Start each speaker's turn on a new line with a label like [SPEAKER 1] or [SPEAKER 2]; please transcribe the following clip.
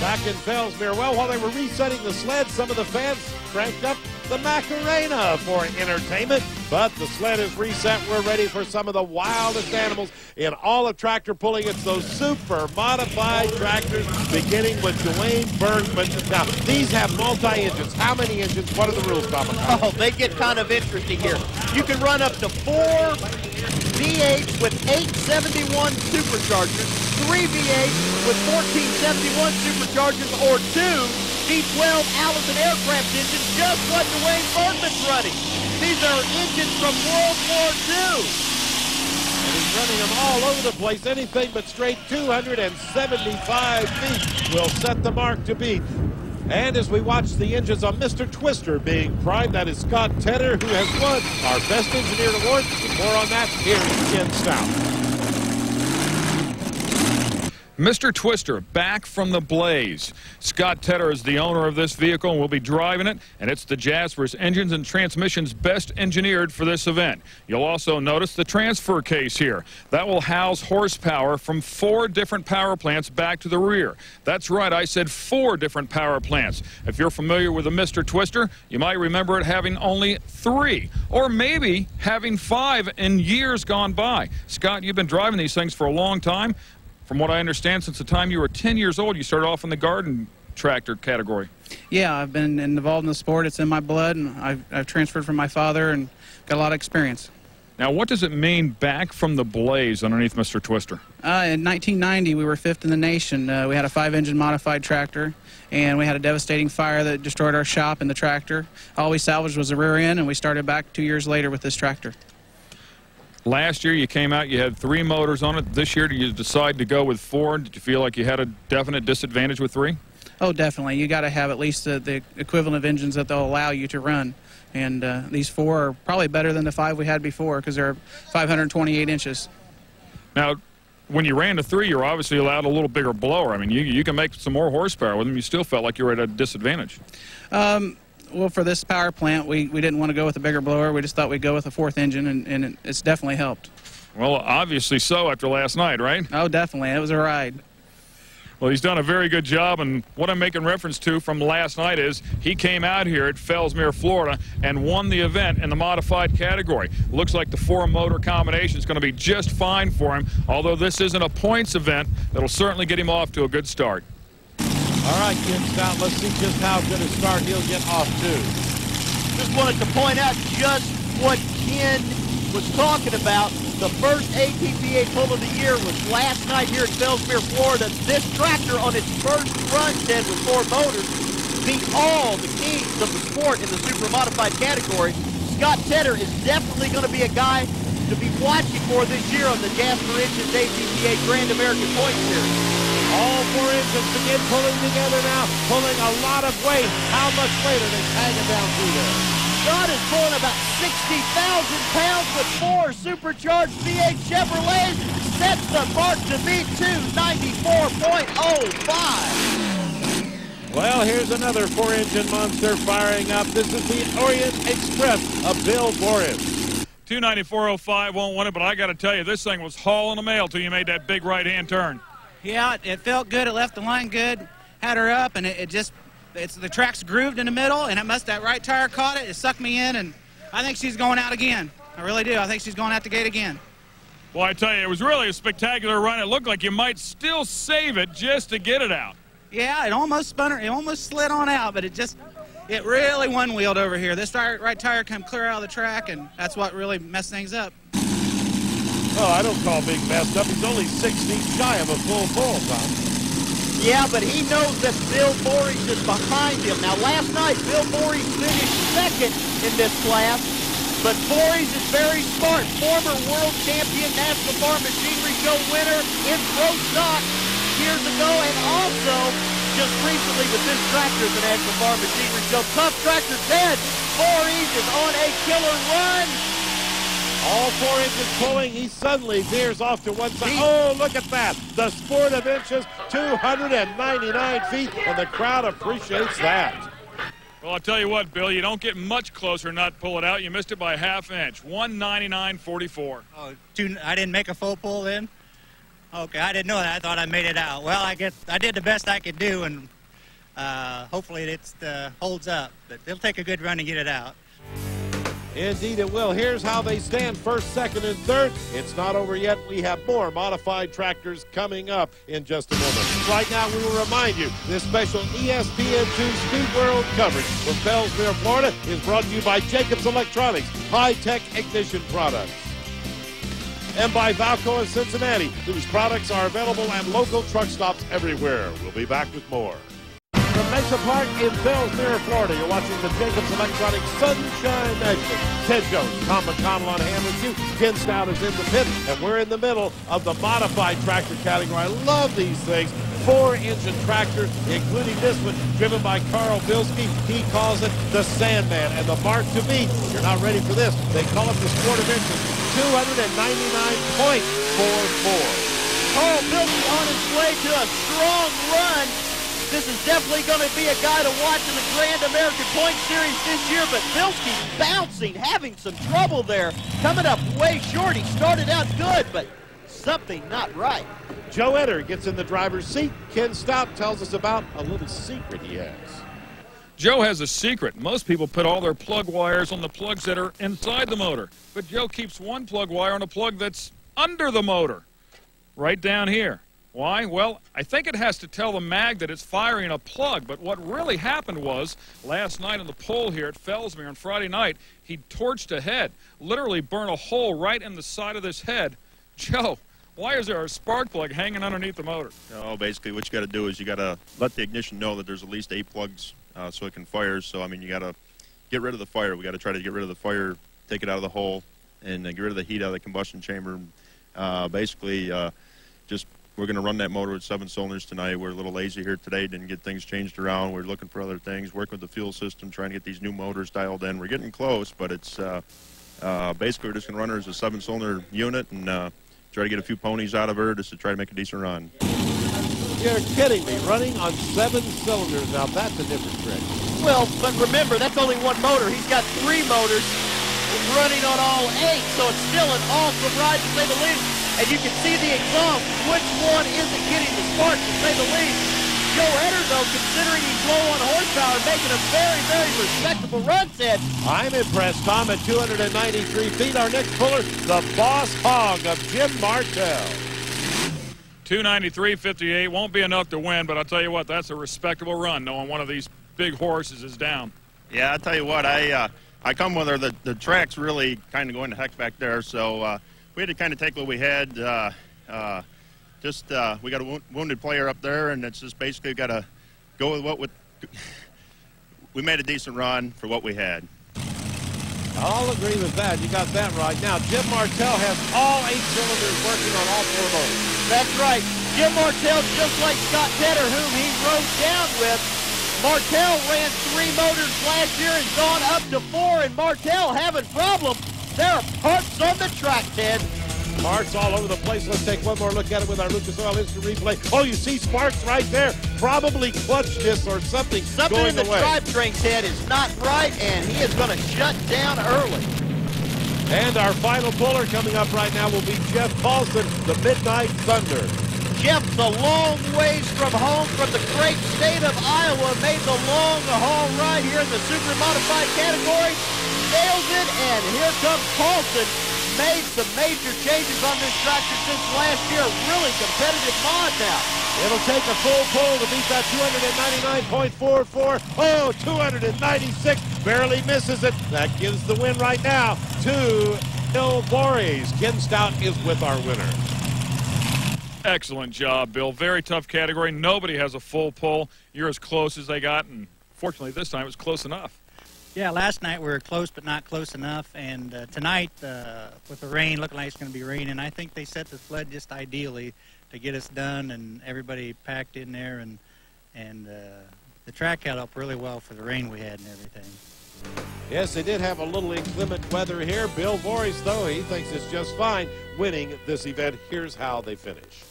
[SPEAKER 1] back in Fellsmere. Well, while they were resetting the sled, some of the fans cranked up the Macarena for entertainment. But the sled is reset. We're ready for some of the wildest animals in all of tractor pulling. It's those super modified tractors, beginning with Dwayne Bergman. Now, these have multi-engines. How many engines? What are the rules, Tom?
[SPEAKER 2] Oh, they get kind of interesting here. You can run up to 4 V8s with 871 superchargers, 3 V8s with 1471 superchargers, or 2 V12 Allison aircraft engines, just what Dwayne Bergman's running. These are engines from World War II.
[SPEAKER 1] And he's running them all over the place. Anything but straight 275 feet will set the mark to beat. And as we watch the engines on Mr. Twister being primed, that is Scott Tedder, who has won our Best Engineered Award. More on that here in Stout.
[SPEAKER 3] Mr. Twister back from the blaze. Scott Tedder is the owner of this vehicle and will be driving it, and it's the Jasper's engines and transmissions best engineered for this event. You'll also notice the transfer case here. That will house horsepower from 4 different power plants back to the rear. That's right, I said 4 different power plants. If you're familiar with the Mr. Twister, you might remember it having only 3, or maybe having 5 in years gone by. Scott, you've been driving these things for a long time. From what I understand, since the time you were 10 years old, you started off in the garden tractor category.
[SPEAKER 4] Yeah, I've been involved in the sport. It's in my blood, and I've transferred from my father and got a lot of experience.
[SPEAKER 3] Now, what does it mean back from the blaze underneath Mr. Twister?
[SPEAKER 4] In 1990, we were 5th in the nation. We had a 5-engine modified tractor, and we had a devastating fire that destroyed our shop and the tractor. All we salvaged was the rear end, and we started back 2 years later with this tractor.
[SPEAKER 3] Last year you came out, you had 3 motors on it. This year, did you decide to go with 4? Did you feel like you had a definite disadvantage with 3?
[SPEAKER 4] Oh, definitely. You got to have at least the equivalent of engines that they'll allow you to run. And these 4 are probably better than the 5 we had before because they're 528 inches.
[SPEAKER 3] Now, when you ran to 3, you're obviously allowed a little bigger blower. I mean, you can make some more horsepower with them. You still felt like you were at a disadvantage.
[SPEAKER 4] Well, for this power plant, we didn't want to go with a bigger blower. We just thought we'd go with a 4th engine, and it's definitely helped.
[SPEAKER 3] Well, obviously so after last night, right?
[SPEAKER 4] Oh, definitely. It was a ride.
[SPEAKER 3] Well, he's done a very good job, and what I'm making reference to from last night is he came out here at Fellsmere, Florida, and won the event in the modified category. Looks like the 4-motor combination is going to be just fine for him, although this isn't a points event. That'll certainly get him off to a good start.
[SPEAKER 1] All right, Ken Stout, let's see just how good a start he'll get off to.
[SPEAKER 2] Just wanted to point out just what Ken was talking about. The first ATPA pull of the year was last night here at Fellsmere, Florida. This tractor on its first run, Ted, with 4 motors, beat all the kings of the sport in the super modified category. Scott Tedder is definitely going to be a guy to be watching for this year on the Jasper Engines ATPA Grand American Point Series.
[SPEAKER 1] All 4 engines begin pulling together now, pulling a lot of weight. How much weight are they tagging down through there?
[SPEAKER 2] Scott is pulling about 60,000 pounds with 4 supercharged V8 Chevrolets. Sets the mark to beat 294.05.
[SPEAKER 1] Well, here's another 4-engine monster firing up. This is the Orient Express of Bill Boris.
[SPEAKER 3] 294.05 won't win it, but I got to tell you, this thing was hauling the mail till you made that big right-hand turn.
[SPEAKER 4] Yeah, it felt good. It left the line good. Had her up, and the track's grooved in the middle, and that right tire caught it. It sucked me in, and I think she's going out again. I really do. I think she's going out the gate again.
[SPEAKER 3] Well, I tell you, it was really a spectacular run. It looked like you might still save it just to get it out.
[SPEAKER 4] Yeah, it almost spun her. It almost slid on out, but it really one-wheeled over here. This right tire came clear out of the track, and that's what really messed things up.
[SPEAKER 1] Oh, I don't call being messed up. He's only 6 feet shy of a full pull, Tom.
[SPEAKER 2] Yeah, but he knows that Bill Boris is behind him. Now, last night, Bill Boris finished 2nd in this class, but Boris is very smart. Former world champion, National Farm Machinery Show winner in pro stock years ago, and also just recently with this tractor at the National Farm Machinery Show. Tough tractor, Ted. Boris is on a killer run.
[SPEAKER 1] All 4 engines pulling. He suddenly veers off to one side. Oh, look at that. The sport of inches, 299 feet, and the crowd appreciates that.
[SPEAKER 3] Well, I'll tell you what, Bill, you don't get much closer not pull it out. You missed it by a ½ inch, 199.44.
[SPEAKER 5] Oh, I didn't make a full pull then? Okay, I didn't know that. I thought I made it out. Well, I guess I did the best I could do, and Hopefully it holds up, but they'll take a good run and get it out.
[SPEAKER 1] Indeed it will. Here's how they stand first, second, and third. It's not over yet. We have more modified tractors coming up in just a moment. Right now, we will remind you, this special ESPN2 Speed World coverage from Fellsmere, Florida is brought to you by Jacobs Electronics, high-tech ignition products. And by Valco of Cincinnati, whose products are available at local truck stops everywhere. We'll be back with more. From Mesa Park in Fellsmere, Florida, you're watching the Jacobs Electronics Sunshine Magic. Ted Jones, Tom McConnell on hand with you. Ken Stout is in the pit, and we're in the middle of the modified tractor category. I love these things. 4-engine tractors, including this one, driven by Carl Bilski. He calls it the Sandman, and the mark to beat. You're not ready for this. They call it the Sport of Inches, 299.44.
[SPEAKER 2] Carl Bilski on his way to a strong run. This is definitely going to be a guy to watch in the Grand American Point Series this year, but Bilski bouncing, having some trouble there, coming up way short. He started out good, but something not right.
[SPEAKER 1] Joe Etter gets in the driver's seat. Ken Stout tells us about a little secret he has.
[SPEAKER 3] Joe has a secret. Most people put all their plug wires on the plugs that are inside the motor, but Joe keeps one plug wire on a plug that's under the motor, right down here. Why? Well, I think it has to tell the mag that it's firing a plug, but what really happened was, last night on the pole here at Fellsmere on Friday night, he torched a head, literally burned a hole right in the side of this head. Joe, why is there a spark plug hanging underneath the motor?
[SPEAKER 6] Oh, basically what you got to do is you got to let the ignition know that there's at least 8 plugs so it can fire. So, I mean, you got to get rid of the fire. We got to try to get rid of the fire, take it out of the hole, and get rid of the heat out of the combustion chamber. We're going to run that motor with 7 cylinders tonight. We're a little lazy here today, didn't get things changed around. We're looking for other things, working with the fuel system, trying to get these new motors dialed in. We're getting close, but it's basically we're just going to run her as a 7-cylinder unit and try to get a few ponies out of her just to try to make a decent run.
[SPEAKER 1] You're kidding me. Running on 7 cylinders. Now, that's a different trick.
[SPEAKER 2] Well, but remember, that's only one motor. He's got 3 motors running on all 8, so it's still an awesome ride, to say the least. And you can see the exhaust. Which one isn't getting the spark, to say the least? Joe Etter, though, considering he's low on horsepower, making a very, very respectable run, Ted.
[SPEAKER 1] I'm impressed, Tom, at 293 feet. Our next puller, the Boss Hog of Jim Martell.
[SPEAKER 3] 293.58 won't be enough to win, but I'll tell you what, that's a respectable run, knowing one of these big horses is down.
[SPEAKER 6] Yeah, I'll tell you what, I come with her. The track's really kind of going to heck back there, so we had to kind of take what we had. We got a wounded player up there, and it's just basically got to go with what we made a decent run for what we had.
[SPEAKER 1] I'll agree with that. You got that right. Now, Jim Martell has all 8 cylinders working on all 4 motors.
[SPEAKER 2] That's right. Jim Martell, just like Scott Tedder, whom he rode down with. Martell ran 3 motors last year and gone up to 4, and Martell having problems. There are parts on the track, Ted.
[SPEAKER 1] Parts all over the place. Let's take one more look at it with our Lucas Oil Instant Replay. Oh, you see sparks right there. Probably clutch disc or something going
[SPEAKER 2] in the
[SPEAKER 1] away.
[SPEAKER 2] drivetrain, Ted, is not right, and he is going to shut down early.
[SPEAKER 1] And our final puller coming up right now will be Jeff Paulson, the Midnight Thunder.
[SPEAKER 2] Jeff's a long ways from home from the great state of Iowa. Made the long haul ride here in the super modified category. Nails it, and here comes Paulson. Made some major changes on this tractor since last year. Really competitive mod now.
[SPEAKER 1] It'll take a full pull to beat that 299.44. Oh, 296. Barely misses it. That gives the win right now to Bill Voorhees. Ken Stout is with our winner.
[SPEAKER 3] Excellent job, Bill. Very tough category. Nobody has a full pull. You're as close as they got, and fortunately this time it was close enough.
[SPEAKER 5] Yeah, last night we were close but not close enough, and tonight with the rain, looking like it's going to be raining, I think they set the sled just ideally to get us done and everybody packed in there, and the track held up really well for the rain we had and everything.
[SPEAKER 1] Yes, they did have a little inclement weather here. Bill Voorhees, though, he thinks it's just fine winning this event. Here's how they finish.